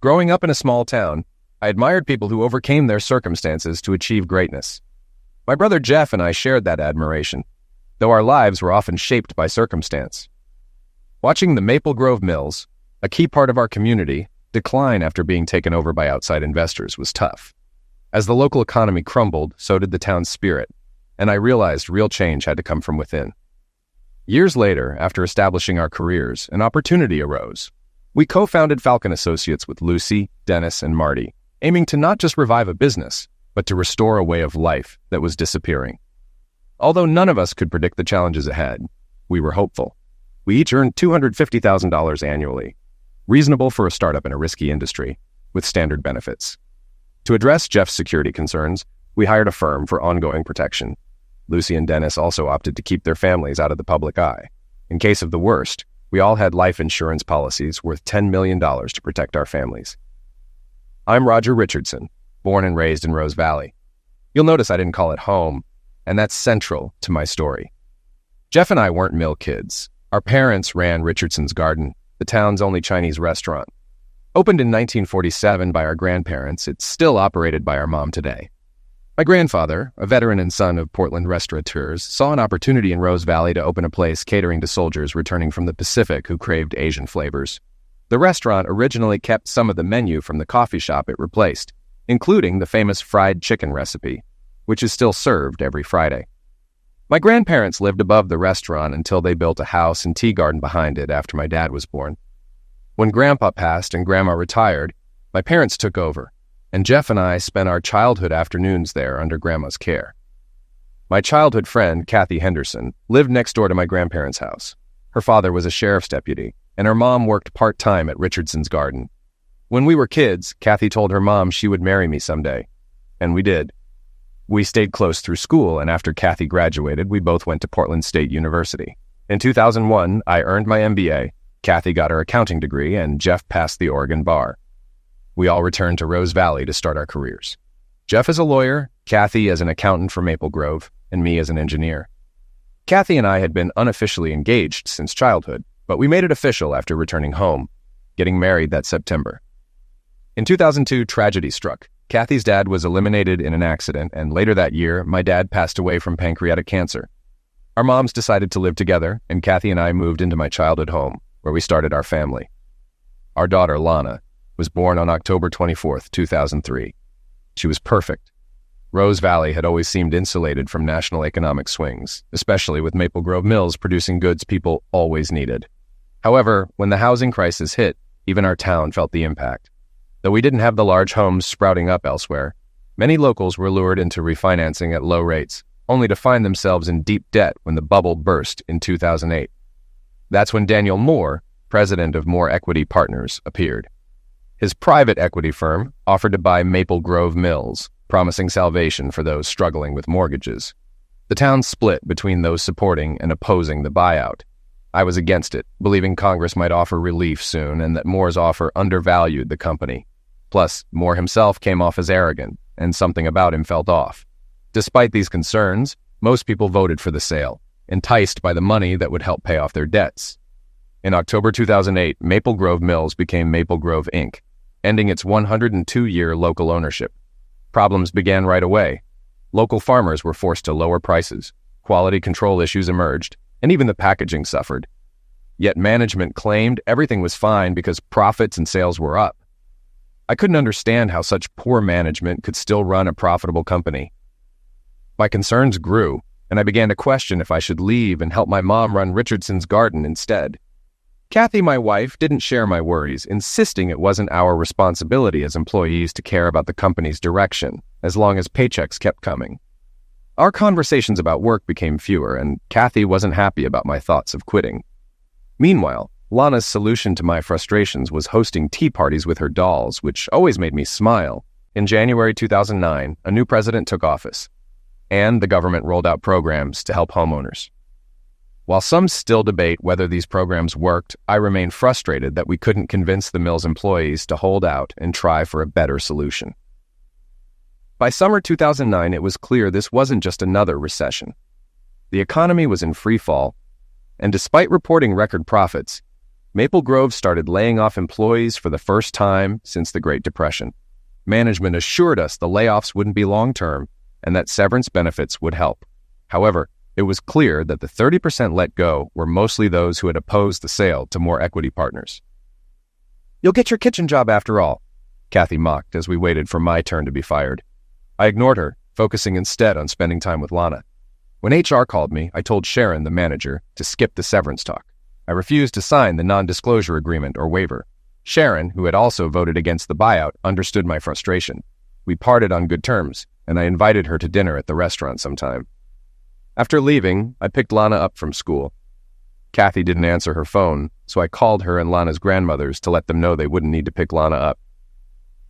Growing up in a small town, I admired people who overcame their circumstances to achieve greatness. My brother Jeff and I shared that admiration, though our lives were often shaped by circumstance. Watching the Maple Grove Mills, a key part of our community, decline after being taken over by outside investors was tough. As the local economy crumbled, so did the town's spirit, and I realized real change had to come from within. Years later, after establishing our careers, an opportunity arose. We co-founded Falcon Associates with Lucy, Dennis, and Marty, aiming to not just revive a business, but to restore a way of life that was disappearing. Although none of us could predict the challenges ahead, we were hopeful. We each earned $250,000 annually, reasonable for a startup in a risky industry, with standard benefits. To address Jeff's security concerns, we hired a firm for ongoing protection. Lucy and Dennis also opted to keep their families out of the public eye. In case of the worst, we all had life insurance policies worth $10 million to protect our families. I'm Roger Richardson, born and raised in Rose Valley. You'll notice I didn't call it home, and that's central to my story. Jeff and I weren't mill kids. Our parents ran Richardson's Garden, the town's only Chinese restaurant. Opened in 1947 by our grandparents, it's still operated by our mom today. My grandfather, a veteran and son of Portland restaurateurs, saw an opportunity in Rose Valley to open a place catering to soldiers returning from the Pacific who craved Asian flavors. The restaurant originally kept some of the menu from the coffee shop it replaced, including the famous fried chicken recipe, which is still served every Friday. My grandparents lived above the restaurant until they built a house and tea garden behind it after my dad was born. When Grandpa passed and Grandma retired, my parents took over, and Jeff and I spent our childhood afternoons there under Grandma's care. My childhood friend, Kathy Henderson, lived next door to my grandparents' house. Her father was a sheriff's deputy, and her mom worked part-time at Richardson's Garden. When we were kids, Kathy told her mom she would marry me someday, and we did. We stayed close through school, and after Kathy graduated, we both went to Portland State University. In 2001, I earned my MBA, Kathy got her accounting degree, and Jeff passed the Oregon bar. We all returned to Rose Valley to start our careers. Jeff as a lawyer, Kathy as an accountant for Maple Grove, and me as an engineer. Kathy and I had been unofficially engaged since childhood, but we made it official after returning home, getting married that September. In 2002, tragedy struck. Kathy's dad was eliminated in an accident, and later that year, my dad passed away from pancreatic cancer. Our moms decided to live together, and Kathy and I moved into my childhood home, where we started our family. Our daughter, Lana, was born on October 24th, 2003. She was perfect. Rose Valley had always seemed insulated from national economic swings, especially with Maple Grove Mills producing goods people always needed. However, when the housing crisis hit, even our town felt the impact. Though we didn't have the large homes sprouting up elsewhere, many locals were lured into refinancing at low rates, only to find themselves in deep debt when the bubble burst in 2008. That's when Daniel Moore, president of Moore Equity Partners, appeared. His private equity firm offered to buy Maple Grove Mills, promising salvation for those struggling with mortgages. The town split between those supporting and opposing the buyout. I was against it, believing Congress might offer relief soon and that Moore's offer undervalued the company. Plus, Moore himself came off as arrogant, and something about him felt off. Despite these concerns, most people voted for the sale, enticed by the money that would help pay off their debts. In October 2008, Maple Grove Mills became Maple Grove Inc., ending its 102-year local ownership. Problems began right away. Local farmers were forced to lower prices, quality control issues emerged, and even the packaging suffered. Yet management claimed everything was fine because profits and sales were up. I couldn't understand how such poor management could still run a profitable company. My concerns grew, and I began to question if I should leave and help my mom run Richardson's Garden instead. Kathy, my wife, didn't share my worries, insisting it wasn't our responsibility as employees to care about the company's direction, as long as paychecks kept coming. Our conversations about work became fewer, and Kathy wasn't happy about my thoughts of quitting. Meanwhile, Lana's solution to my frustrations was hosting tea parties with her dolls, which always made me smile. In January 2009, a new president took office, and the government rolled out programs to help homeowners. While some still debate whether these programs worked, I remain frustrated that we couldn't convince the mill's employees to hold out and try for a better solution. By summer 2009, it was clear this wasn't just another recession. The economy was in free fall, and despite reporting record profits, Maple Grove started laying off employees for the first time since the Great Depression. Management assured us the layoffs wouldn't be long-term and that severance benefits would help. However, it was clear that the 30% let go were mostly those who had opposed the sale to more equity partners. "You'll get your kitchen job after all," Kathy mocked as we waited for my turn to be fired. I ignored her, focusing instead on spending time with Lana. When HR called me, I told Sharon, the manager, to skip the severance talk. I refused to sign the non-disclosure agreement or waiver. Sharon, who had also voted against the buyout, understood my frustration. We parted on good terms, and I invited her to dinner at the restaurant sometime. After leaving, I picked Lana up from school. Kathy didn't answer her phone, so I called her and Lana's grandmothers to let them know they wouldn't need to pick Lana up.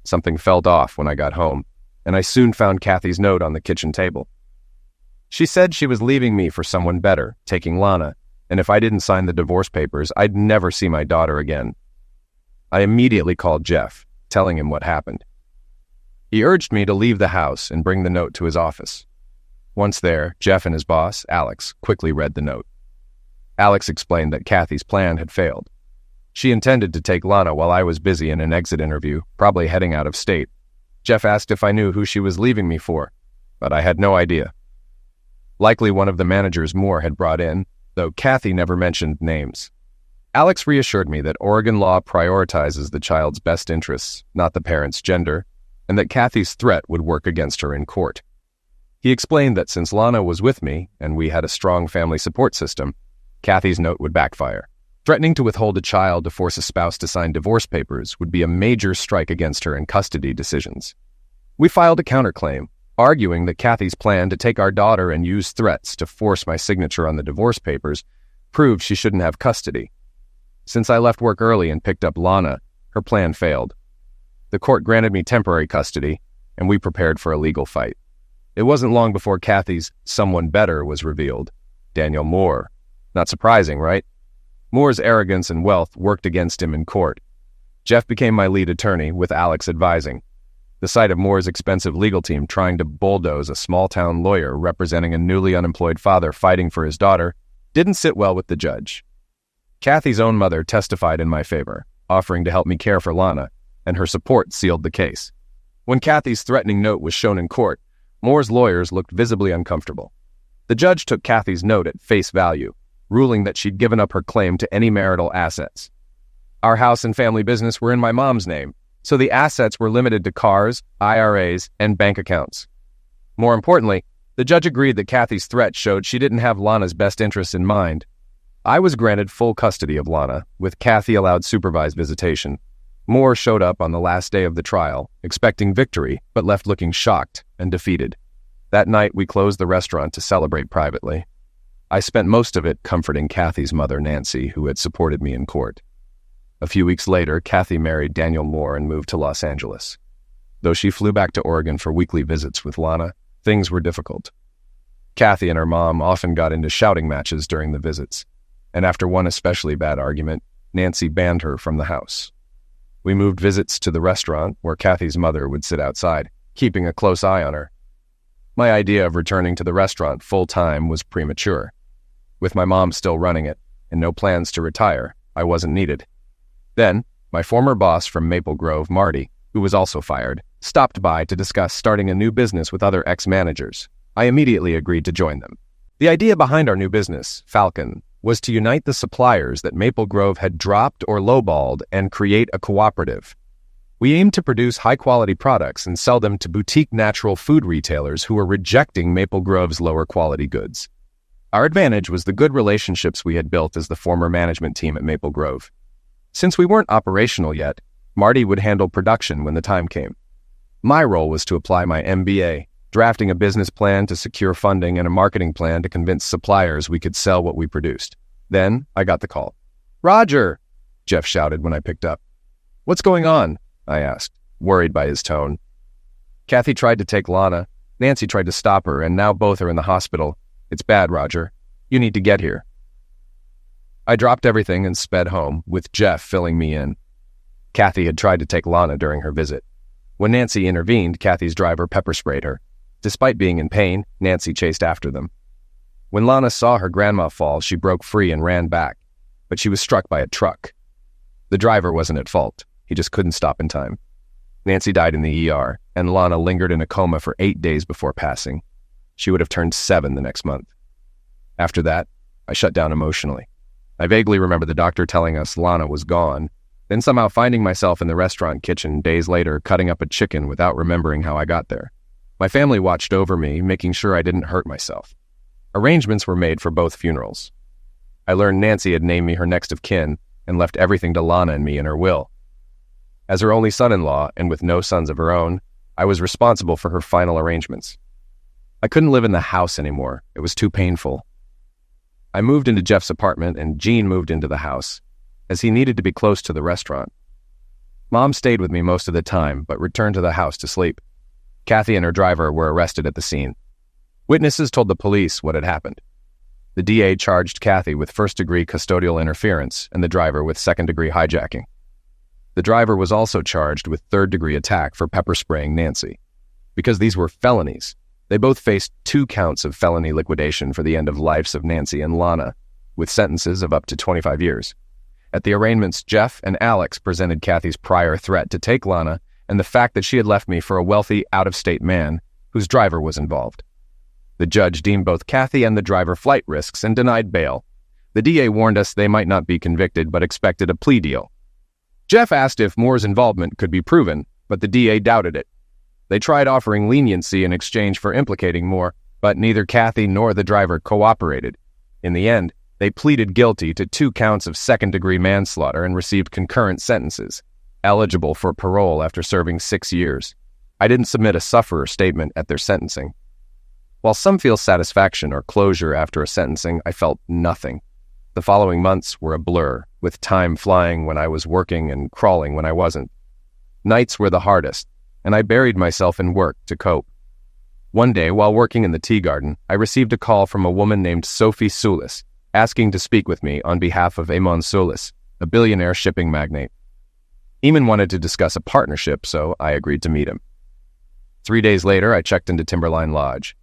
Something felt off when I got home, and I soon found Kathy's note on the kitchen table. She said she was leaving me for someone better, taking Lana, and if I didn't sign the divorce papers, I'd never see my daughter again. I immediately called Jeff, telling him what happened. He urged me to leave the house and bring the note to his office. Once there, Jeff and his boss, Alex, quickly read the note. Alex explained that Kathy's plan had failed. She intended to take Lana while I was busy in an exit interview, probably heading out of state. Jeff asked if I knew who she was leaving me for, but I had no idea. Likely one of the managers Moore had brought in, though Kathy never mentioned names. Alex reassured me that Oregon law prioritizes the child's best interests, not the parent's gender, and that Kathy's threat would work against her in court. He explained that since Lana was with me and we had a strong family support system, Kathy's note would backfire. Threatening to withhold a child to force a spouse to sign divorce papers would be a major strike against her in custody decisions. We filed a counterclaim, arguing that Kathy's plan to take our daughter and use threats to force my signature on the divorce papers proved she shouldn't have custody. Since I left work early and picked up Lana, her plan failed. The court granted me temporary custody, and we prepared for a legal fight. It wasn't long before Kathy's someone better was revealed, Daniel Moore. Not surprising, right? Moore's arrogance and wealth worked against him in court. Jeff became my lead attorney, with Alex advising. The sight of Moore's expensive legal team trying to bulldoze a small-town lawyer representing a newly unemployed father fighting for his daughter didn't sit well with the judge. Kathy's own mother testified in my favor, offering to help me care for Lana, and her support sealed the case. When Kathy's threatening note was shown in court, Moore's lawyers looked visibly uncomfortable. The judge took Kathy's note at face value, ruling that she'd given up her claim to any marital assets. Our house and family business were in my mom's name, so the assets were limited to cars, IRAs, and bank accounts. More importantly, the judge agreed that Kathy's threat showed she didn't have Lana's best interests in mind. I was granted full custody of Lana, with Kathy allowed supervised visitation. Moore showed up on the last day of the trial, expecting victory, but left looking shocked and defeated. That night, we closed the restaurant to celebrate privately. I spent most of it comforting Kathy's mother, Nancy, who had supported me in court. A few weeks later, Kathy married Daniel Moore and moved to Los Angeles. Though she flew back to Oregon for weekly visits with Lana, things were difficult. Kathy and her mom often got into shouting matches during the visits, and after one especially bad argument, Nancy banned her from the house. We moved visits to the restaurant where Kathy's mother would sit outside, keeping a close eye on her. My idea of returning to the restaurant full-time was premature. With my mom still running it, and no plans to retire, I wasn't needed. Then, my former boss from Maple Grove, Marty, who was also fired, stopped by to discuss starting a new business with other ex-managers. I immediately agreed to join them. The idea behind our new business, Falcon, was to unite the suppliers that Maple Grove had dropped or lowballed and create a cooperative. We aimed to produce high-quality products and sell them to boutique natural food retailers who were rejecting Maple Grove's lower-quality goods. Our advantage was the good relationships we had built as the former management team at Maple Grove. Since we weren't operational yet, Marty would handle production when the time came. My role was to apply my MBA, drafting a business plan to secure funding and a marketing plan to convince suppliers we could sell what we produced. Then I got the call. "Roger!" Jeff shouted when I picked up. "What's going on?" I asked, worried by his tone. "Kathy tried to take Lana. Nancy tried to stop her, and now both are in the hospital. It's bad, Roger. You need to get here." I dropped everything and sped home, with Jeff filling me in. Kathy had tried to take Lana during her visit. When Nancy intervened, Kathy's driver pepper-sprayed her. Despite being in pain, Nancy chased after them. When Lana saw her grandma fall, she broke free and ran back, but she was struck by a truck. The driver wasn't at fault. He just couldn't stop in time. Nancy died in the ER, and Lana lingered in a coma for 8 days before passing. She would have turned 7 the next month. After that, I shut down emotionally. I vaguely remember the doctor telling us Lana was gone, then somehow finding myself in the restaurant kitchen days later cutting up a chicken without remembering how I got there. My family watched over me, making sure I didn't hurt myself. Arrangements were made for both funerals. I learned Nancy had named me her next of kin and left everything to Lana and me in her will. As her only son-in-law, and with no sons of her own, I was responsible for her final arrangements. I couldn't live in the house anymore. It was too painful. I moved into Jeff's apartment, and Gene moved into the house, as he needed to be close to the restaurant. Mom stayed with me most of the time, but returned to the house to sleep. Kathy and her driver were arrested at the scene. Witnesses told the police what had happened. The DA charged Kathy with first-degree custodial interference and the driver with second-degree hijacking. The driver was also charged with third-degree attack for pepper spraying Nancy. Because these were felonies, they both faced 2 counts of felony liquidation for the end of lives of Nancy and Lana, with sentences of up to 25 years. At the arraignments, Jeff and Alex presented Kathy's prior threat to take Lana and the fact that she had left me for a wealthy, out-of-state man whose driver was involved. The judge deemed both Kathy and the driver flight risks and denied bail. The DA warned us they might not be convicted but expected a plea deal. Jeff asked if Moore's involvement could be proven, but the DA doubted it. They tried offering leniency in exchange for implicating Moore, but neither Kathy nor the driver cooperated. In the end, they pleaded guilty to 2 counts of second-degree manslaughter and received concurrent sentences, eligible for parole after serving 6 years. I didn't submit a sufferer statement at their sentencing. While some feel satisfaction or closure after a sentencing, I felt nothing. The following months were a blur, with time flying when I was working and crawling when I wasn't. Nights were the hardest, and I buried myself in work to cope. One day, while working in the tea garden, I received a call from a woman named Sophie Soulis, asking to speak with me on behalf of Eamon Soulis, a billionaire shipping magnate. Eamon wanted to discuss a partnership, so I agreed to meet him. 3 days later, I checked into Timberline Lodge.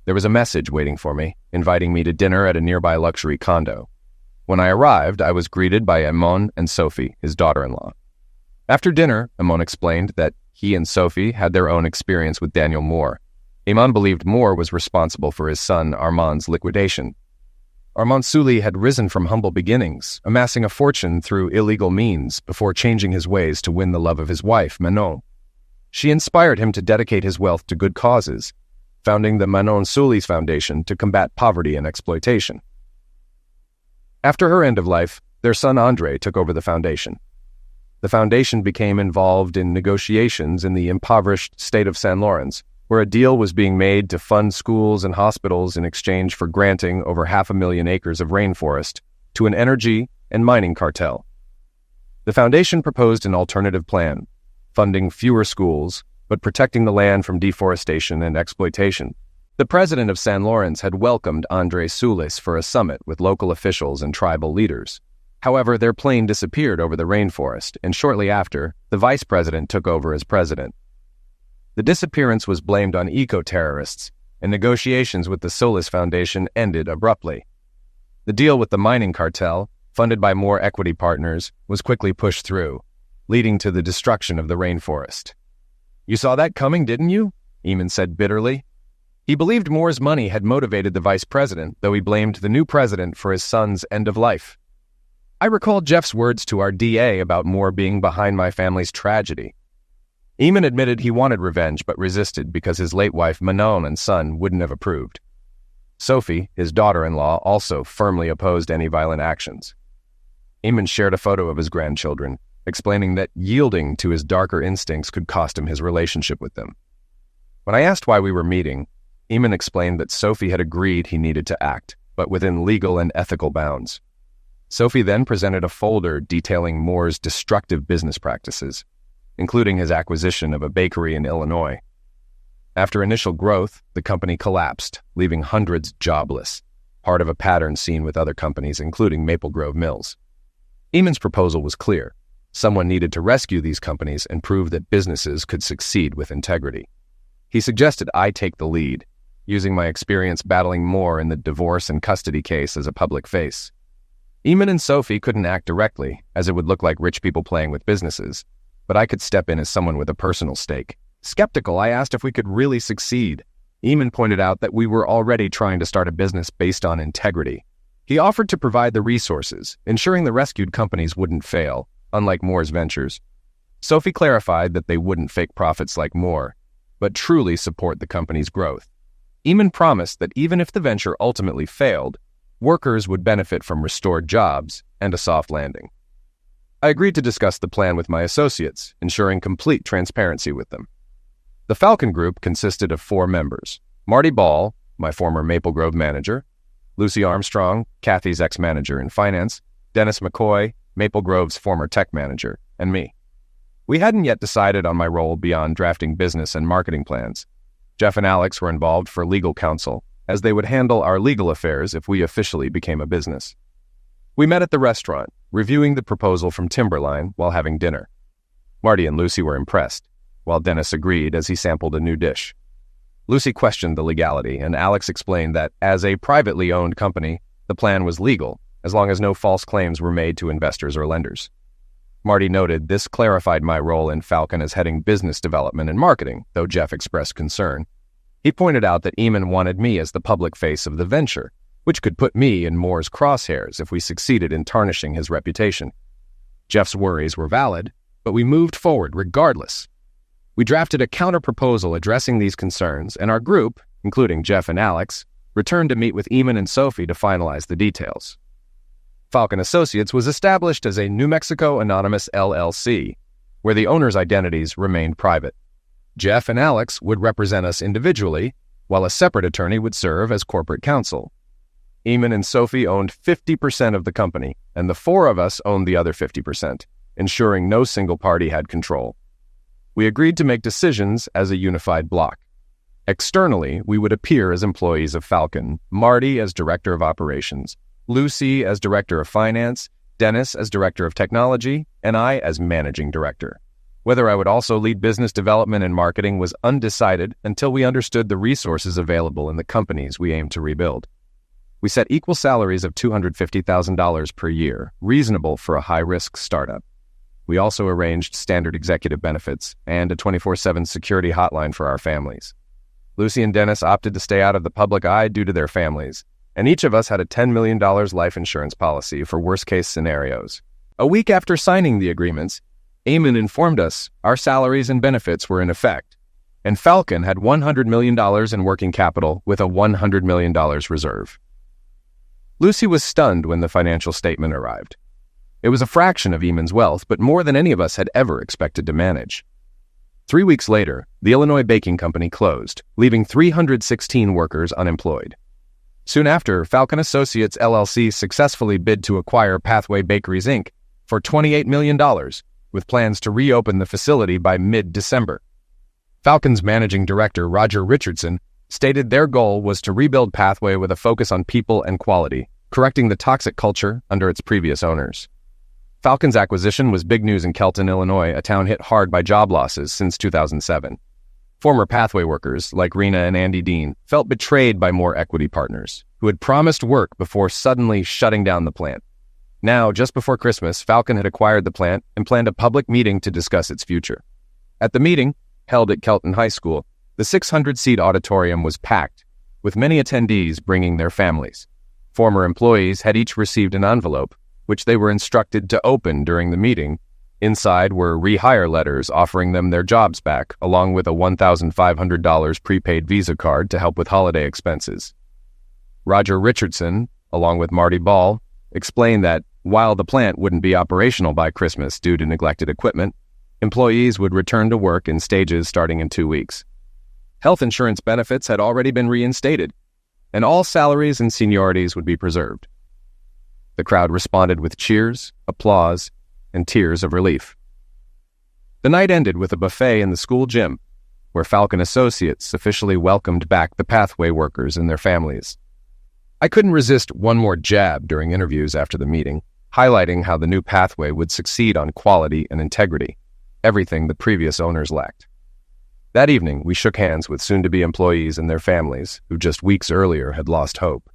There was a message waiting for me, inviting me to dinner at a nearby luxury condo. When I arrived, I was greeted by Eamon and Sophie, his daughter-in-law. After dinner, Eamon explained that he and Sophie had their own experience with Daniel Moore. Eamon believed Moore was responsible for his son Armand's liquidation. Armand Souli had risen from humble beginnings, amassing a fortune through illegal means before changing his ways to win the love of his wife, Manon. She inspired him to dedicate his wealth to good causes, founding the Manon Soulis Foundation to combat poverty and exploitation. After her end of life, their son Andre took over the foundation. The foundation became involved in negotiations in the impoverished state of San Lawrence, where a deal was being made to fund schools and hospitals in exchange for granting over 500,000 acres of rainforest to an energy and mining cartel. The foundation proposed an alternative plan, funding fewer schools, but protecting the land from deforestation and exploitation. The president of San Lawrence had welcomed Andre Soulis for a summit with local officials and tribal leaders. However, their plane disappeared over the rainforest, and shortly after, the vice president took over as president. The disappearance was blamed on eco-terrorists, and negotiations with the Soulis Foundation ended abruptly. The deal with the mining cartel, funded by more equity partners, was quickly pushed through, leading to the destruction of the rainforest. "You saw that coming, didn't you?" Eamon said bitterly. He believed Moore's money had motivated the vice president, though he blamed the new president for his son's end of life. I recalled Jeff's words to our DA about Moore being behind my family's tragedy. Eamon admitted he wanted revenge but resisted because his late wife Manon and son wouldn't have approved. Sophie, his daughter-in-law, also firmly opposed any violent actions. Eamon shared a photo of his grandchildren, explaining that yielding to his darker instincts could cost him his relationship with them. When I asked why we were meeting, Eamon explained that Sophie had agreed he needed to act, but within legal and ethical bounds. Sophie then presented a folder detailing Moore's destructive business practices, including his acquisition of a bakery in Illinois. After initial growth, the company collapsed, leaving hundreds jobless, part of a pattern seen with other companies, including Maple Grove Mills. Eamon's proposal was clear. Someone needed to rescue these companies and prove that businesses could succeed with integrity. He suggested I take the lead, using my experience battling Moore in the divorce and custody case as a public face. Eamon and Sophie couldn't act directly, as it would look like rich people playing with businesses, but I could step in as someone with a personal stake. Skeptical, I asked if we could really succeed. Eamon pointed out that we were already trying to start a business based on integrity. He offered to provide the resources, ensuring the rescued companies wouldn't fail, unlike Moore's ventures. Sophie clarified that they wouldn't fake profits like Moore, but truly support the company's growth. Eamon promised that even if the venture ultimately failed, workers would benefit from restored jobs and a soft landing. I agreed to discuss the plan with my associates, ensuring complete transparency with them. The Falcon group consisted of 4 members: Marty Ball, my former Maple Grove manager; Lucy Armstrong, Kathy's ex-manager in finance; Dennis McCoy, Maple Grove's former tech manager; and me. We hadn't yet decided on my role beyond drafting business and marketing plans. Jeff and Alex were involved for legal counsel, as they would handle our legal affairs if we officially became a business. We met at the restaurant, reviewing the proposal from Timberline while having dinner. Marty and Lucy were impressed, while Dennis agreed as he sampled a new dish. Lucy questioned the legality, and Alex explained that, as a privately owned company, the plan was legal, as long as no false claims were made to investors or lenders. Marty noted this clarified my role in Falcon as heading business development and marketing, though Jeff expressed concern. He pointed out that Eamon wanted me as the public face of the venture, which could put me in Moore's crosshairs if we succeeded in tarnishing his reputation. Jeff's worries were valid, but we moved forward regardless. We drafted a counter-proposal addressing these concerns, and our group, including Jeff and Alex, returned to meet with Eamon and Sophie to finalize the details. Falcon Associates was established as a New Mexico Anonymous LLC, where the owners' identities remained private. Jeff and Alex would represent us individually, while a separate attorney would serve as corporate counsel. Eamon and Sophie owned 50% of the company, and the 4 of us owned the other 50%, ensuring no single party had control. We agreed to make decisions as a unified block. Externally, we would appear as employees of Falcon, Marty as Director of Operations, Lucy as Director of Finance, Dennis as Director of Technology, and I as Managing Director. Whether I would also lead business development and marketing was undecided until we understood the resources available in the companies we aimed to rebuild. We set equal salaries of $250,000 per year, reasonable for a high-risk startup. We also arranged standard executive benefits and a 24/7 security hotline for our families. Lucy and Dennis opted to stay out of the public eye due to their families, and each of us had a $10 million life insurance policy for worst-case scenarios. A week after signing the agreements, Eamon informed us our salaries and benefits were in effect, and Falcon had $100 million in working capital with a $100 million reserve. Lucy was stunned when the financial statement arrived. It was a fraction of Eamon's wealth, but more than any of us had ever expected to manage. 3 weeks later, the Illinois Baking Company closed, leaving 316 workers unemployed. Soon after, Falcon Associates LLC successfully bid to acquire Pathway Bakeries, Inc. for $28 million, with plans to reopen the facility by mid-December. Falcon's managing director, Roger Richardson, stated their goal was to rebuild Pathway with a focus on people and quality, correcting the toxic culture under its previous owners. Falcon's acquisition was big news in Kelton, Illinois, a town hit hard by job losses since 2007. Former Pathway workers, like Rena and Andy Dean, felt betrayed by more equity partners, who had promised work before suddenly shutting down the plant. Now, just before Christmas, Falcon had acquired the plant and planned a public meeting to discuss its future. At the meeting, held at Kelton High School, the 600-seat auditorium was packed, with many attendees bringing their families. Former employees had each received an envelope, which they were instructed to open during the meeting. Inside were rehire letters offering them their jobs back, along with a $1,500 prepaid Visa card to help with holiday expenses. Roger Richardson, along with Marty Ball, explained that while the plant wouldn't be operational by Christmas due to neglected equipment, employees would return to work in stages starting in 2 weeks. Health insurance benefits had already been reinstated, and all salaries and seniorities would be preserved. The crowd responded with cheers, applause, and tears of relief. The night ended with a buffet in the school gym, where Falcon Associates officially welcomed back the Pathway workers and their families. I couldn't resist one more jab during interviews after the meeting, highlighting how the new Pathway would succeed on quality and integrity, everything the previous owners lacked. That evening, we shook hands with soon-to-be employees and their families who just weeks earlier had lost hope.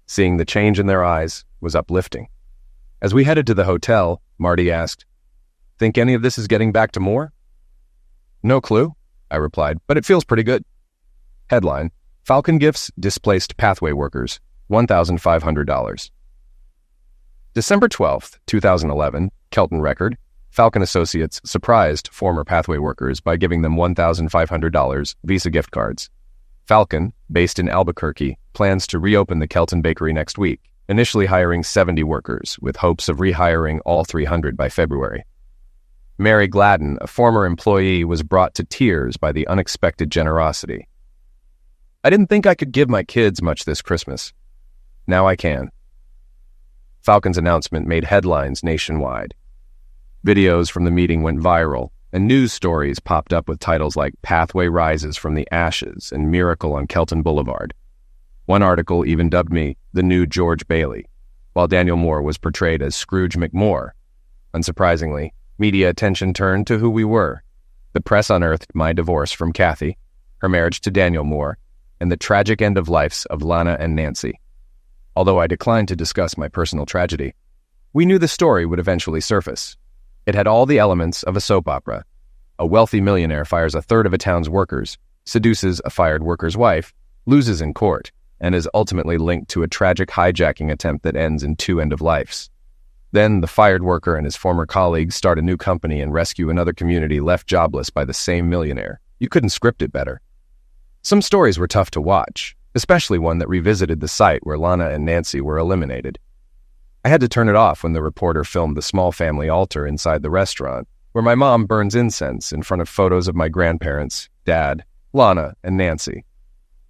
Seeing the change in their eyes was uplifting. As we headed to the hotel, Marty asked, "Think any of this is getting back to Moore?" "No clue," I replied, "but it feels pretty good." Headline: Falcon gifts displaced pathway workers, $1,500. December 12th, 2011, Kelton Record, Falcon Associates surprised former pathway workers by giving them $1,500 Visa gift cards. Falcon, based in Albuquerque, plans to reopen the Kelton Bakery next week, initially hiring 70 workers, with hopes of rehiring all 300 by February. Mary Gladden, a former employee, was brought to tears by the unexpected generosity. "I didn't think I could give my kids much this Christmas. Now I can." Falcon's announcement made headlines nationwide. Videos from the meeting went viral, and news stories popped up with titles like "Pathway Rises from the Ashes" and "Miracle on Kelton Boulevard." One article even dubbed me the new George Bailey, while Daniel Moore was portrayed as Scrooge McMoore. Unsurprisingly, media attention turned to who we were. The press unearthed my divorce from Kathy, her marriage to Daniel Moore, and the tragic end of lives of Lana and Nancy. Although I declined to discuss my personal tragedy, we knew the story would eventually surface. It had all the elements of a soap opera. A wealthy millionaire fires a third of a town's workers, seduces a fired worker's wife, loses in court, and is ultimately linked to a tragic hijacking attempt that ends in 2 end-of-lifes. Then the fired worker and his former colleagues start a new company and rescue another community left jobless by the same millionaire. You couldn't script it better. Some stories were tough to watch, especially one that revisited the site where Lana and Nancy were eliminated. I had to turn it off when the reporter filmed the small family altar inside the restaurant, where my mom burns incense in front of photos of my grandparents, Dad, Lana, and Nancy.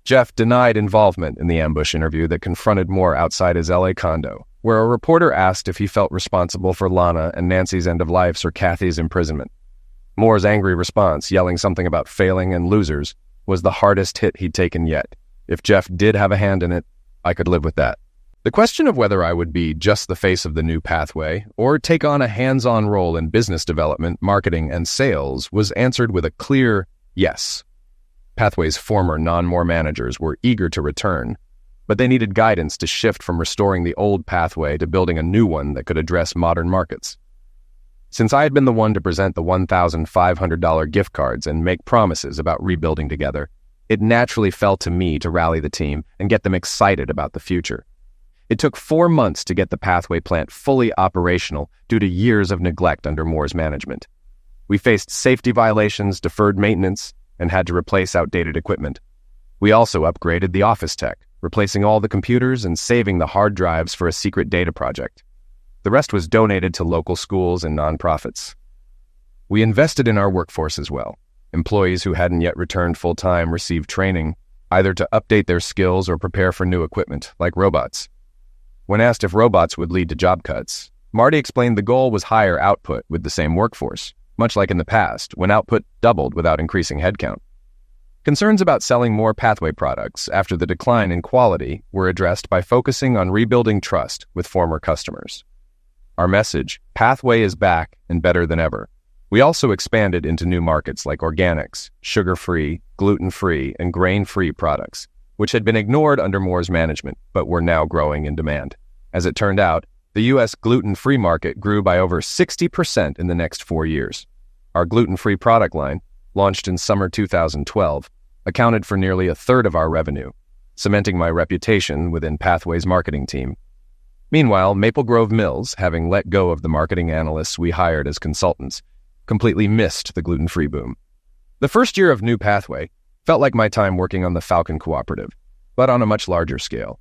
Jeff denied involvement in the ambush interview that confronted Moore outside his LA condo, where a reporter asked if he felt responsible for Lana and Nancy's end-of-lives or Kathy's imprisonment. Moore's angry response, yelling something about failing and losers, was the hardest hit he'd taken yet. If Jeff did have a hand in it, I could live with that. The question of whether I would be just the face of the new pathway or take on a hands-on role in business development, marketing, and sales was answered with a clear yes. Pathway's former non-Moore managers were eager to return, but they needed guidance to shift from restoring the old pathway to building a new one that could address modern markets. Since I had been the one to present the $1,500 gift cards and make promises about rebuilding together, it naturally fell to me to rally the team and get them excited about the future. It took 4 months to get the Pathway plant fully operational due to years of neglect under Moore's management. We faced safety violations, deferred maintenance, and had to replace outdated equipment. We also upgraded the office tech, replacing all the computers and saving the hard drives for a secret data project. The rest was donated to local schools and nonprofits. We invested in our workforce as well. Employees who hadn't yet returned full-time received training, either to update their skills or prepare for new equipment, like robots. When asked if robots would lead to job cuts, Marty explained the goal was higher output with the same workforce, much like in the past, when output doubled without increasing headcount. Concerns about selling more Pathway products after the decline in quality were addressed by focusing on rebuilding trust with former customers. Our message, Pathway is back and better than ever. We also expanded into new markets like organics, sugar-free, gluten-free, and grain-free products, which had been ignored under Moore's management, but were now growing in demand. As it turned out, the U.S. gluten-free market grew by over 60% in the next 4 years. Our gluten-free product line, launched in summer 2012, accounted for nearly a third of our revenue, cementing my reputation within Pathway's marketing team. Meanwhile, Maple Grove Mills, having let go of the marketing analysts we hired as consultants, completely missed the gluten-free boom. The first year of New Pathway felt like my time working on the Falcon Cooperative, but on a much larger scale.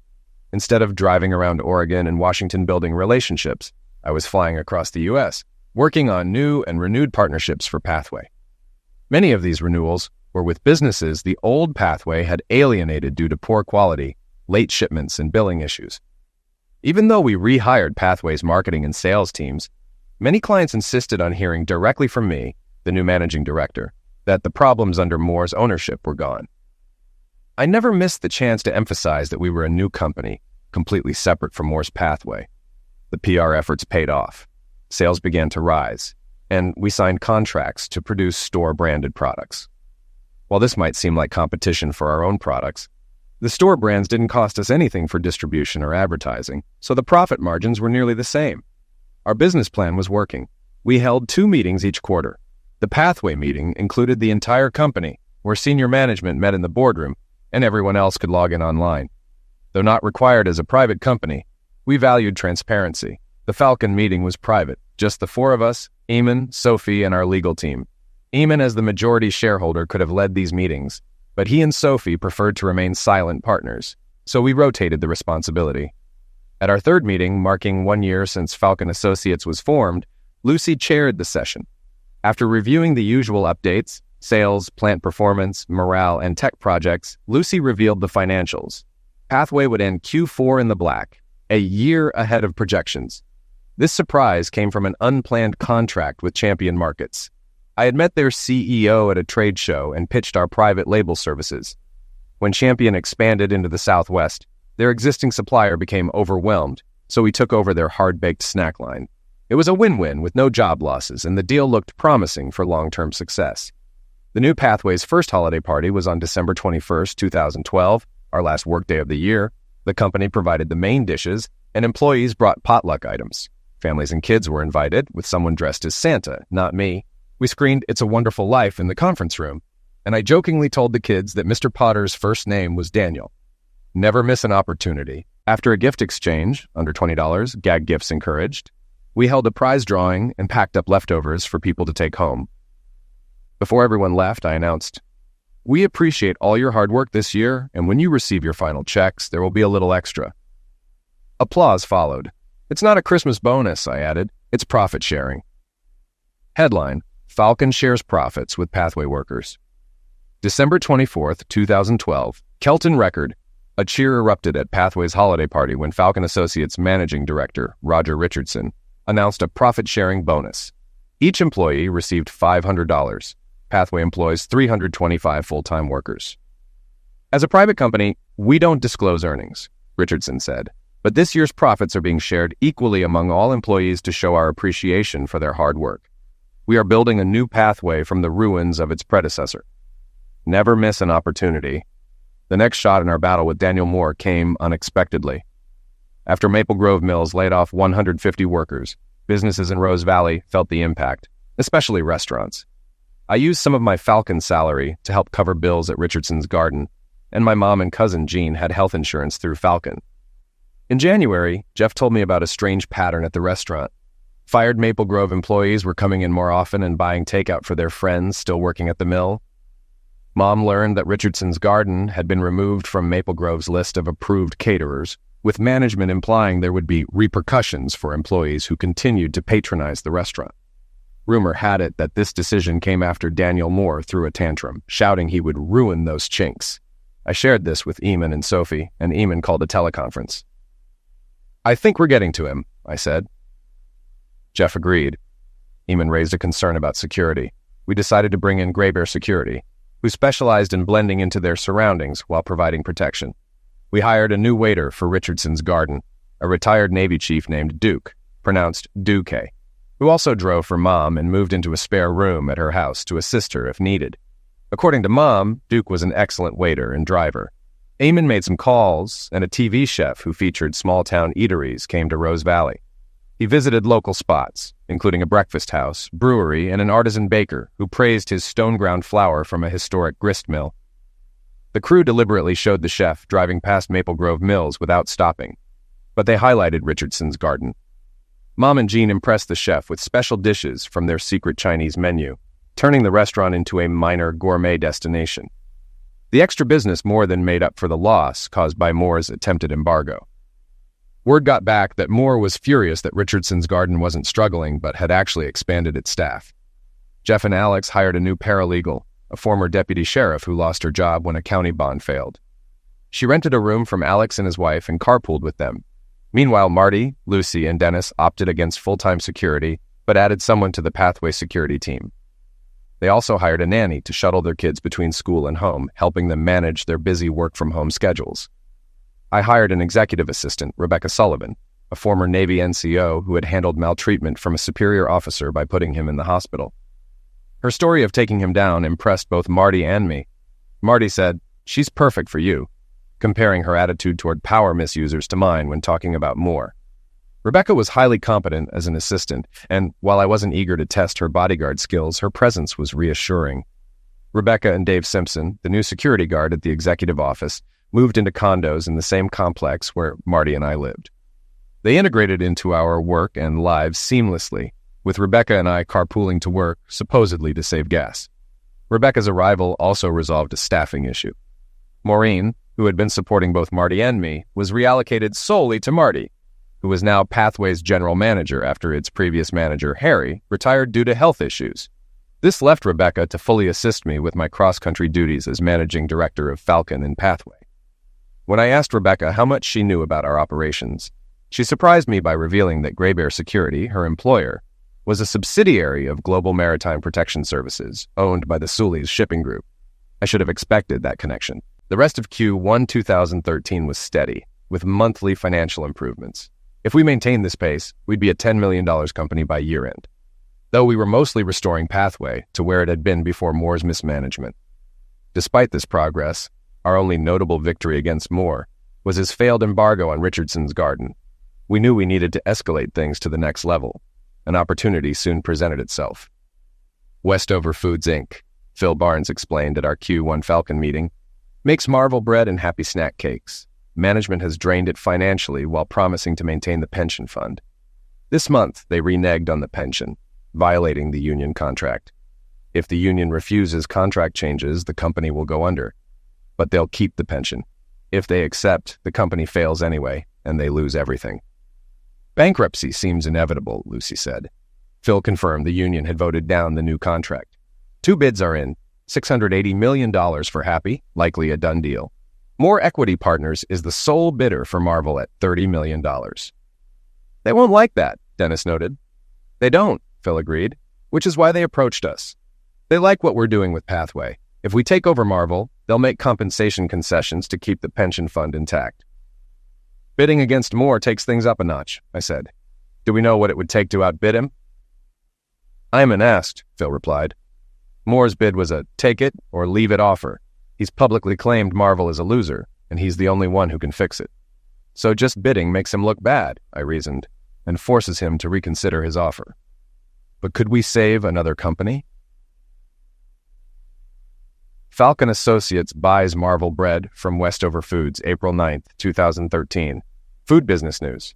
Instead of driving around Oregon and Washington building relationships, I was flying across the U.S., working on new and renewed partnerships for Pathway. Many of these renewals were with businesses the old Pathway had alienated due to poor quality, late shipments, and billing issues. Even though we rehired Pathway's marketing and sales teams, many clients insisted on hearing directly from me, the new managing director, that the problems under Moore's ownership were gone. I never missed the chance to emphasize that we were a new company, completely separate from Moore's Pathway. The PR efforts paid off. Sales began to rise, and we signed contracts to produce store-branded products. While this might seem like competition for our own products, the store brands didn't cost us anything for distribution or advertising, so the profit margins were nearly the same. Our business plan was working. We held 2 meetings each quarter. The Pathway meeting included the entire company, where senior management met in the boardroom, and everyone else could log in online. Though not required as a private company, we valued transparency. The Falcon meeting was private, just the 4 of us, Eamon, Sophie, and our legal team. Eamon, as the majority shareholder, could have led these meetings, but he and Sophie preferred to remain silent partners, so we rotated the responsibility. At our 3rd meeting, marking 1 year since Falcon Associates was formed, Lucy chaired the session. After reviewing the usual updates, sales, plant performance, morale, and tech projects, Lucy revealed the financials. Pathway would end Q4 in the black, a year ahead of projections. This surprise came from an unplanned contract with Champion Markets. I had met their CEO at a trade show and pitched our private label services. When Champion expanded into the Southwest, their existing supplier became overwhelmed, so we took over their hard-baked snack line. It was a win-win with no job losses, and the deal looked promising for long-term success. The new Pathway's first holiday party was on December 21st, 2012, our last workday of the year. The company provided the main dishes, and employees brought potluck items. Families and kids were invited, with someone dressed as Santa, not me. We screened It's a Wonderful Life in the conference room, and I jokingly told the kids that Mr. Potter's first name was Daniel. Never miss an opportunity. After a gift exchange, under $20, gag gifts encouraged, we held a prize drawing and packed up leftovers for people to take home. Before everyone left, I announced, "We appreciate all your hard work this year, and when you receive your final checks, there will be a little extra." Applause followed. "It's not a Christmas bonus," I added. "It's profit sharing." Headline: Falcon shares profits with Pathway workers. December 24th, 2012, Kelton Record. A cheer erupted at Pathway's holiday party when Falcon Associates Managing Director, Roger Richardson, announced a profit-sharing bonus. Each employee received $500. Pathway employs 325 full-time workers. "As a private company, we don't disclose earnings," Richardson said, "but this year's profits are being shared equally among all employees to show our appreciation for their hard work. We are building a new Pathway from the ruins of its predecessor." Never miss an opportunity. The next shot in our battle with Daniel Moore came unexpectedly. After Maple Grove Mills laid off 150 workers, businesses in Rose Valley felt the impact, especially restaurants. I used some of my Falcon salary to help cover bills at Richardson's Garden, and my mom and cousin Jean had health insurance through Falcon. In January, Jeff told me about a strange pattern at the restaurant. Fired Maple Grove employees were coming in more often and buying takeout for their friends still working at the mill. Mom learned that Richardson's Garden had been removed from Maple Grove's list of approved caterers, with management implying there would be repercussions for employees who continued to patronize the restaurant. Rumor had it that this decision came after Daniel Moore threw a tantrum, shouting he would ruin those chinks. I shared this with Eamon and Sophie, and Eamon called a teleconference. "I think we're getting to him," I said. Jeff agreed. Eamon raised a concern about security. We decided to bring in Gray Bear Security, who specialized in blending into their surroundings while providing protection. We hired a new waiter for Richardson's Garden, a retired Navy chief named Duke, pronounced Duque, who also drove for Mom and moved into a spare room at her house to assist her if needed. According to Mom, Duke was an excellent waiter and driver. Eamon made some calls, and a TV chef who featured small-town eateries came to Rose Valley. He visited local spots, including a breakfast house, brewery, and an artisan baker who praised his stone-ground flour from a historic grist mill. The crew deliberately showed the chef driving past Maple Grove Mills without stopping, but they highlighted Richardson's Garden. Mom and Jean impressed the chef with special dishes from their secret Chinese menu, turning the restaurant into a minor gourmet destination. The extra business more than made up for the loss caused by Moore's attempted embargo. Word got back that Moore was furious that Richardson's Garden wasn't struggling but had actually expanded its staff. Jeff and Alex hired a new paralegal, a former deputy sheriff who lost her job when a county bond failed. She rented a room from Alex and his wife and carpooled with them. Meanwhile, Marty, Lucy, and Dennis opted against full-time security but added someone to the Pathway security team. They also hired a nanny to shuttle their kids between school and home, helping them manage their busy work-from-home schedules. I hired an executive assistant, Rebecca Sullivan, a former Navy NCO who had handled maltreatment from a superior officer by putting him in the hospital. Her story of taking him down impressed both Marty and me. Marty said, "She's perfect for you," comparing her attitude toward power misusers to mine when talking about Moore. Rebecca was highly competent as an assistant, and while I wasn't eager to test her bodyguard skills, her presence was reassuring. Rebecca and Dave Simpson, the new security guard at the executive office, moved into condos in the same complex where Marty and I lived. They integrated into our work and lives seamlessly, with Rebecca and I carpooling to work, supposedly to save gas. Rebecca's arrival also resolved a staffing issue. Maureen, who had been supporting both Marty and me, was reallocated solely to Marty, who was now Pathway's general manager after its previous manager, Harry, retired due to health issues. This left Rebecca to fully assist me with my cross-country duties as managing director of Falcon and Pathway. When I asked Rebecca how much she knew about our operations, she surprised me by revealing that Gray Bear Security, her employer, was a subsidiary of Global Maritime Protection Services, owned by the Sully's shipping group. I should have expected that connection. The rest of Q1 2013 was steady, with monthly financial improvements. If we maintained this pace, we'd be a $10 million company by year-end, though we were mostly restoring Pathway to where it had been before Moore's mismanagement. Despite this progress, our only notable victory against Moore was his failed embargo on Richardson's garden. We knew we needed to escalate things to the next level. An opportunity soon presented itself. Westover Foods, Inc., Phil Barnes explained at our Q1 Falcon meeting, makes Marvel bread and Happy Snack cakes. Management has drained it financially while promising to maintain the pension fund. This month, they reneged on the pension, violating the union contract. If the union refuses contract changes, the company will go under. But they'll keep the pension. If they accept, the company fails anyway, and they lose everything. Bankruptcy seems inevitable, Lucy said. Phil confirmed the union had voted down the new contract. 2 bids are in, $680 million for Happy, likely a done deal. More Equity Partners is the sole bidder for Marvel at $30 million. They won't like that, Dennis noted. They don't, Phil agreed, which is why they approached us. They like what we're doing with Pathway. If we take over Marvel, they'll make compensation concessions to keep the pension fund intact. Bidding against Moore takes things up a notch, I said. Do we know what it would take to outbid him? Iman asked, Phil replied. Moore's bid was a take it or leave it offer. He's publicly claimed Marvel is a loser, and he's the only one who can fix it. So just bidding makes him look bad, I reasoned, and forces him to reconsider his offer. But could we save another company? Falcon Associates buys Marvel bread from Westover Foods, April 9, 2013. Food business news.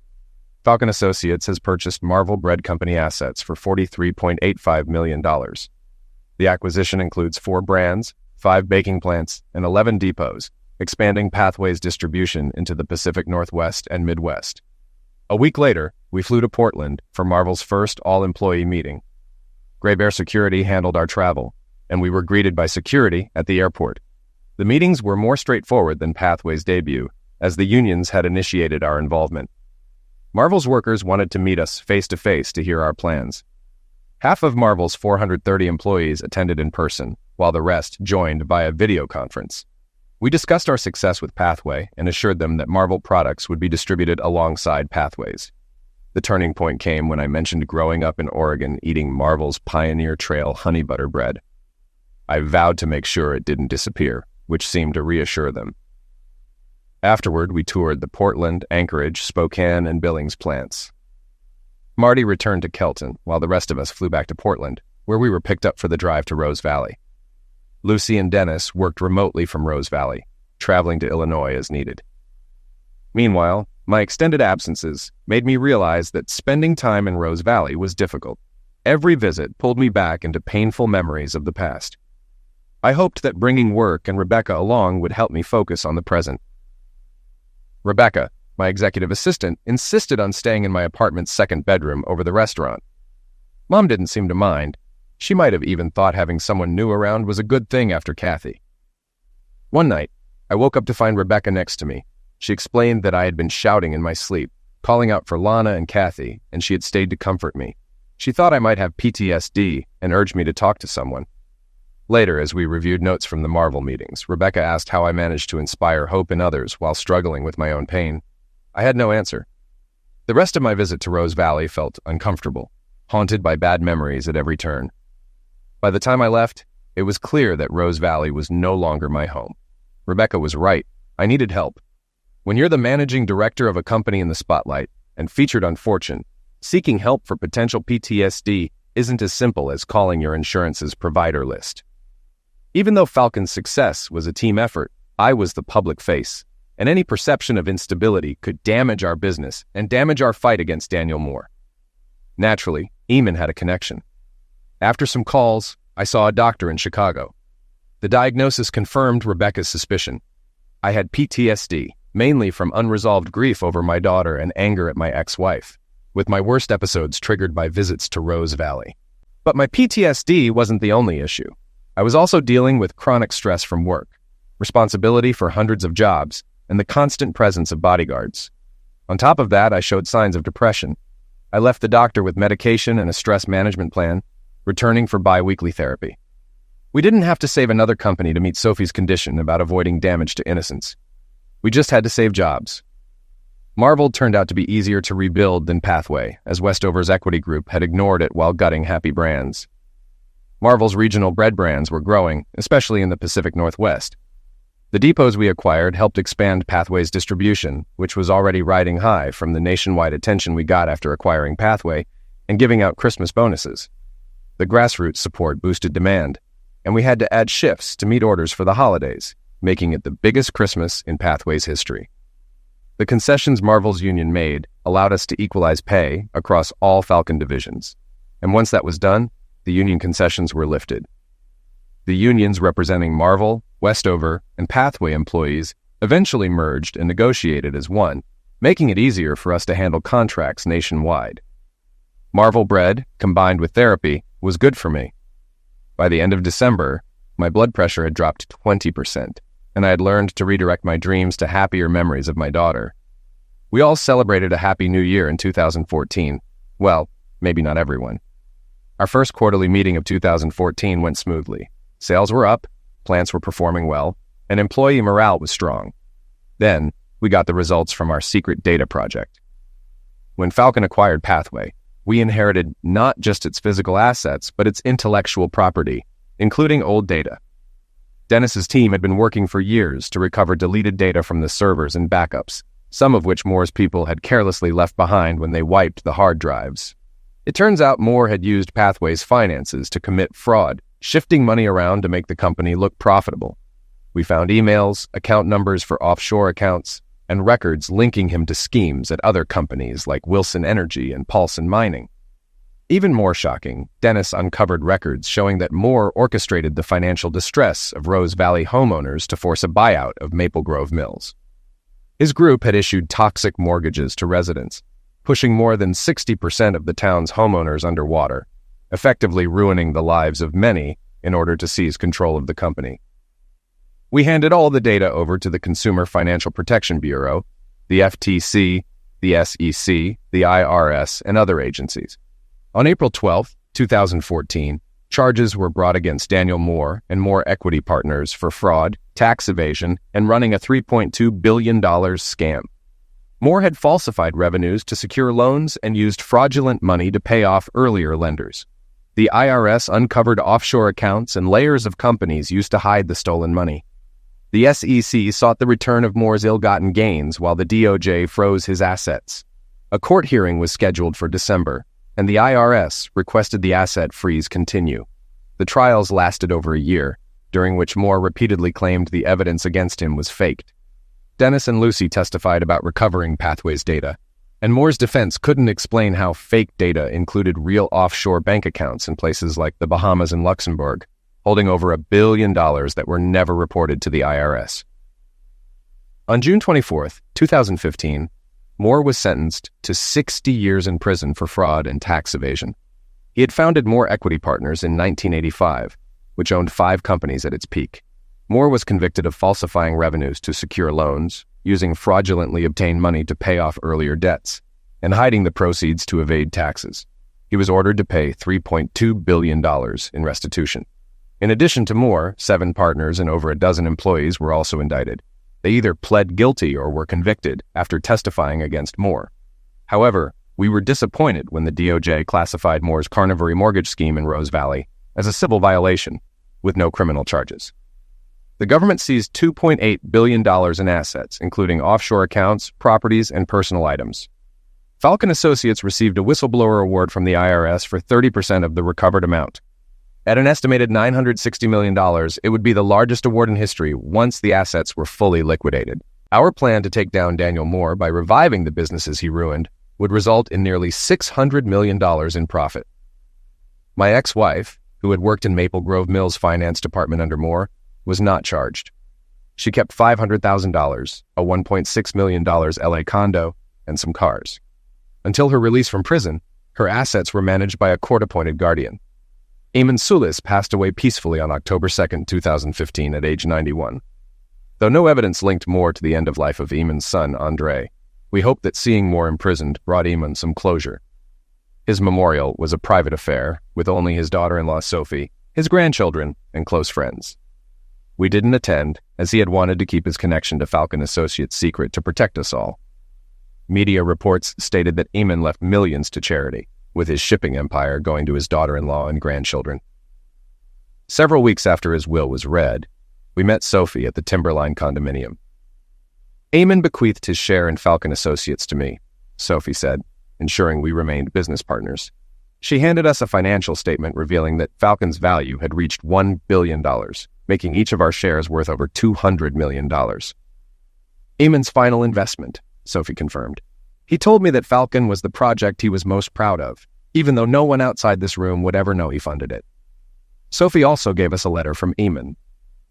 Falcon Associates has purchased Marvel Bread Company assets for $43.85 million. The acquisition includes 4 brands, 5 baking plants, and 11 depots, expanding Pathway's distribution into the Pacific Northwest and Midwest. A week later, we flew to Portland for Marvel's first all-employee meeting. Gray Bear Security handled our travel, and we were greeted by security at the airport. The meetings were more straightforward than Pathway's debut, as the unions had initiated our involvement. Marvel's workers wanted to meet us face-to-face to hear our plans. Half of Marvel's 430 employees attended in person, while the rest joined via video conference. We discussed our success with Pathway and assured them that Marvel products would be distributed alongside Pathway's. The turning point came when I mentioned growing up in Oregon eating Marvel's Pioneer Trail honey butter bread. I vowed to make sure it didn't disappear, which seemed to reassure them. Afterward, we toured the Portland, Anchorage, Spokane, and Billings plants. Marty returned to Kelton, while the rest of us flew back to Portland, where we were picked up for the drive to Rose Valley. Lucy and Dennis worked remotely from Rose Valley, traveling to Illinois as needed. Meanwhile, my extended absences made me realize that spending time in Rose Valley was difficult. Every visit pulled me back into painful memories of the past. I hoped that bringing work and Rebecca along would help me focus on the present. Rebecca, my executive assistant, insisted on staying in my apartment's second bedroom over the restaurant. Mom didn't seem to mind. She might have even thought having someone new around was a good thing after Kathy. One night, I woke up to find Rebecca next to me. She explained that I had been shouting in my sleep, calling out for Lana and Kathy, and she had stayed to comfort me. She thought I might have PTSD and urged me to talk to someone. Later, as we reviewed notes from the Marvel meetings, Rebecca asked how I managed to inspire hope in others while struggling with my own pain. I had no answer. The rest of my visit to Rose Valley felt uncomfortable, haunted by bad memories at every turn. By the time I left, it was clear that Rose Valley was no longer my home. Rebecca was right. I needed help. When you're the managing director of a company in the spotlight, and featured on Fortune, seeking help for potential PTSD isn't as simple as calling your insurance's provider list. Even though Falcon's success was a team effort, I was the public face, and any perception of instability could damage our business and damage our fight against Daniel Moore. Naturally, Eamon had a connection. After some calls, I saw a doctor in Chicago. The diagnosis confirmed Rebecca's suspicion. I had PTSD, mainly from unresolved grief over my daughter and anger at my ex-wife, with my worst episodes triggered by visits to Rose Valley. But my PTSD wasn't the only issue. I was also dealing with chronic stress from work, responsibility for hundreds of jobs, and the constant presence of bodyguards. On top of that, I showed signs of depression. I left the doctor with medication and a stress management plan, returning for bi-weekly therapy. We didn't have to save another company to meet Sophie's condition about avoiding damage to innocence. We just had to save jobs. Marvel turned out to be easier to rebuild than Pathway, as Westover's equity group had ignored it while gutting Happy Brands. Marvel's regional bread brands were growing, especially in the Pacific Northwest. The depots we acquired helped expand Pathway's distribution, which was already riding high from the nationwide attention we got after acquiring Pathway and giving out Christmas bonuses. The grassroots support boosted demand, and we had to add shifts to meet orders for the holidays, making it the biggest Christmas in Pathway's history. The concessions Marvel's union made allowed us to equalize pay across all Falcon divisions, and once that was done, the union concessions were lifted. The unions representing Marvel, Westover, and Pathway employees eventually merged and negotiated as one, making it easier for us to handle contracts nationwide. Marvel Bread, combined with therapy, was good for me. By the end of December, my blood pressure had dropped 20%, and I had learned to redirect my dreams to happier memories of my daughter. We all celebrated a happy new year in 2014. Well, maybe not everyone. Our first quarterly meeting of 2014 went smoothly. Sales were up, plants were performing well, and employee morale was strong. Then, we got the results from our secret data project. When Falcon acquired Pathway, we inherited not just its physical assets, but its intellectual property, including old data. Dennis's team had been working for years to recover deleted data from the servers and backups, some of which Moore's people had carelessly left behind when they wiped the hard drives. It turns out Moore had used Pathway's finances to commit fraud, shifting money around to make the company look profitable. We found emails, account numbers for offshore accounts, and records linking him to schemes at other companies like Wilson Energy and Paulson Mining. Even more shocking, Dennis uncovered records showing that Moore orchestrated the financial distress of Rose Valley homeowners to force a buyout of Maple Grove Mills. His group had issued toxic mortgages to residents, pushing more than 60% of the town's homeowners underwater, effectively ruining the lives of many in order to seize control of the company. We handed all the data over to the Consumer Financial Protection Bureau, the FTC, the SEC, the IRS, and other agencies. On April 12, 2014, charges were brought against Daniel Moore and Moore Equity Partners for fraud, tax evasion, and running a $3.2 billion scam. Moore had falsified revenues to secure loans and used fraudulent money to pay off earlier lenders. The IRS uncovered offshore accounts and layers of companies used to hide the stolen money. The SEC sought the return of Moore's ill-gotten gains while the DOJ froze his assets. A court hearing was scheduled for December, and the IRS requested the asset freeze continue. The trials lasted over a year, during which Moore repeatedly claimed the evidence against him was faked. Dennis and Lucy testified about recovering Pathway's data, and Moore's defense couldn't explain how fake data included real offshore bank accounts in places like the Bahamas and Luxembourg, holding over $1 billion that were never reported to the IRS. On June 24, 2015, Moore was sentenced to 60 years in prison for fraud and tax evasion. He had founded Moore Equity Partners in 1985, which owned 5 companies at its peak. Moore was convicted of falsifying revenues to secure loans, using fraudulently obtained money to pay off earlier debts, and hiding the proceeds to evade taxes. He was ordered to pay $3.2 billion in restitution. In addition to Moore, 7 partners and over a dozen employees were also indicted. They either pled guilty or were convicted after testifying against Moore. However, we were disappointed when the DOJ classified Moore's carnivory mortgage scheme in Rose Valley as a civil violation, with no criminal charges. The government seized $2.8 billion in assets, including offshore accounts, properties, and personal items. Falcon Associates received a whistleblower award from the IRS for 30% of the recovered amount. At an estimated $960 million, it would be the largest award in history once the assets were fully liquidated. Our plan to take down Daniel Moore by reviving the businesses he ruined would result in nearly $600 million in profit. My ex-wife, who had worked in Maple Grove Mill's finance department under Moore, was not charged. She kept $500,000, a $1.6 million LA condo, and some cars. Until her release from prison, her assets were managed by a court-appointed guardian. Eamon Sulis passed away peacefully on October 2, 2015 at age 91. Though no evidence linked Moore to the end of life of Eamon's son, Andre, we hope that seeing Moore imprisoned brought Eamon some closure. His memorial was a private affair, with only his daughter-in-law Sophie, his grandchildren, and close friends. We didn't attend, as he had wanted to keep his connection to Falcon Associates secret to protect us all. Media reports stated that Eamon left millions to charity, with his shipping empire going to his daughter-in-law and grandchildren. Several weeks after his will was read, we met Sophie at the Timberline condominium. Eamon bequeathed his share in Falcon Associates to me, Sophie said, ensuring we remained business partners. She handed us a financial statement revealing that Falcon's value had reached $1 billion, making each of our shares worth over $200 million. Eamon's final investment, Sophie confirmed. He told me that Falcon was the project he was most proud of, even though no one outside this room would ever know he funded it. Sophie also gave us a letter from Eamon.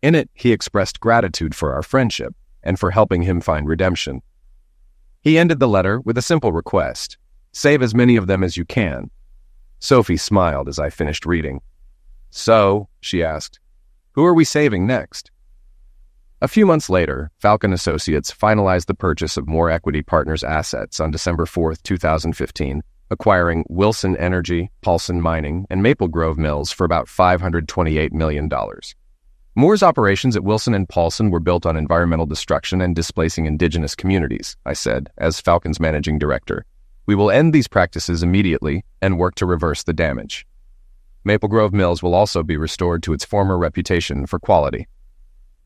In it, he expressed gratitude for our friendship and for helping him find redemption. He ended the letter with a simple request: save as many of them as you can. Sophie smiled as I finished reading. So, she asked, who are we saving next? A few months later, Falcon Associates finalized the purchase of Moore Equity Partners assets on December 4, 2015, acquiring Wilson Energy, Paulson Mining, and Maple Grove Mills for about $528 million. Moore's operations at Wilson and Paulson were built on environmental destruction and displacing indigenous communities, I said, as Falcon's managing director. We will end these practices immediately and work to reverse the damage. Maple Grove Mills will also be restored to its former reputation for quality.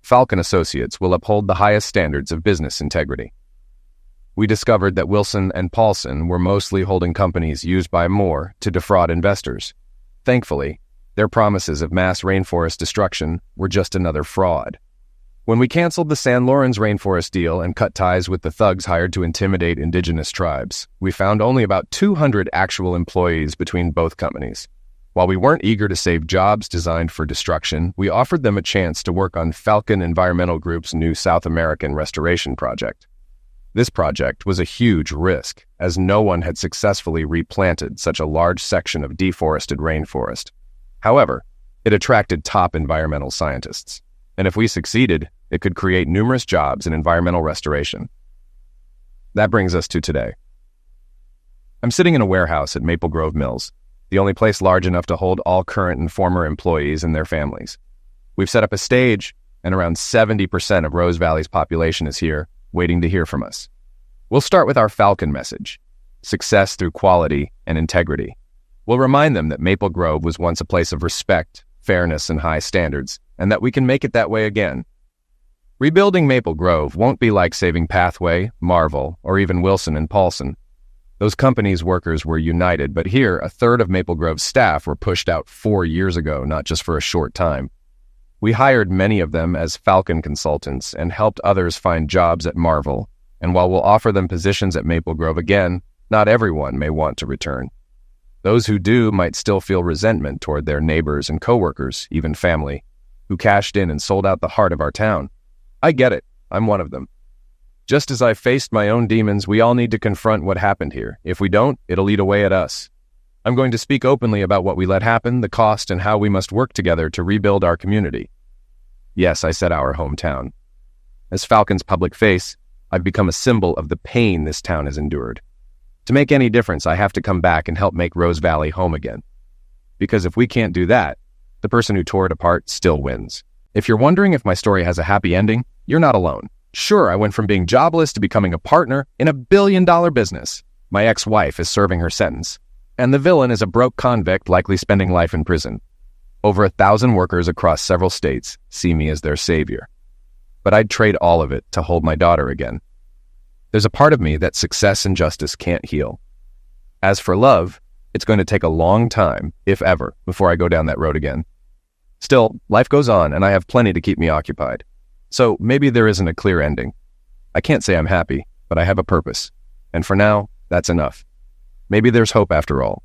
Falcon Associates will uphold the highest standards of business integrity. We discovered that Wilson and Paulson were mostly holding companies used by Moore to defraud investors. Thankfully, their promises of mass rainforest destruction were just another fraud. When we canceled the San Lawrence rainforest deal and cut ties with the thugs hired to intimidate indigenous tribes, we found only about 200 actual employees between both companies. While we weren't eager to save jobs designed for destruction, we offered them a chance to work on Falcon Environmental Group's new South American restoration project. This project was a huge risk, as no one had successfully replanted such a large section of deforested rainforest. However, it attracted top environmental scientists, and if we succeeded, it could create numerous jobs in environmental restoration. That brings us to today. I'm sitting in a warehouse at Maple Grove Mills, the only place large enough to hold all current and former employees and their families. We've set up a stage, and around 70% of Rose Valley's population is here, waiting to hear from us. We'll start with our Falcon message: success through quality and integrity. We'll remind them that Maple Grove was once a place of respect, fairness, and high standards, and that we can make it that way again. Rebuilding Maple Grove won't be like saving Pathway, Marvel, or even Wilson and Paulson. Those companies' workers were united, but here, a third of Maple Grove's staff were pushed out 4 years ago, not just for a short time. We hired many of them as Falcon consultants and helped others find jobs at Marvel, and while we'll offer them positions at Maple Grove again, not everyone may want to return. Those who do might still feel resentment toward their neighbors and coworkers, even family, who cashed in and sold out the heart of our town. I get it. I'm one of them. Just as I faced my own demons, we all need to confront what happened here. If we don't, it'll eat away at us. I'm going to speak openly about what we let happen, the cost, and how we must work together to rebuild our community. Yes, I said our hometown. As Falcon's public face, I've become a symbol of the pain this town has endured. To make any difference, I have to come back and help make Rose Valley home again. Because if we can't do that, the person who tore it apart still wins. If you're wondering if my story has a happy ending, you're not alone. Sure, I went from being jobless to becoming a partner in a billion-dollar business. My ex-wife is serving her sentence, and the villain is a broke convict likely spending life in prison. Over 1,000 workers across several states see me as their savior. But I'd trade all of it to hold my daughter again. There's a part of me that success and justice can't heal, As for love, it's going to take a long time, if ever, before I go down that road again. Still, life goes on and I have plenty to keep me occupied. So maybe there isn't a clear ending. I can't say I'm happy, but I have a purpose. And for now, that's enough. Maybe there's hope after all.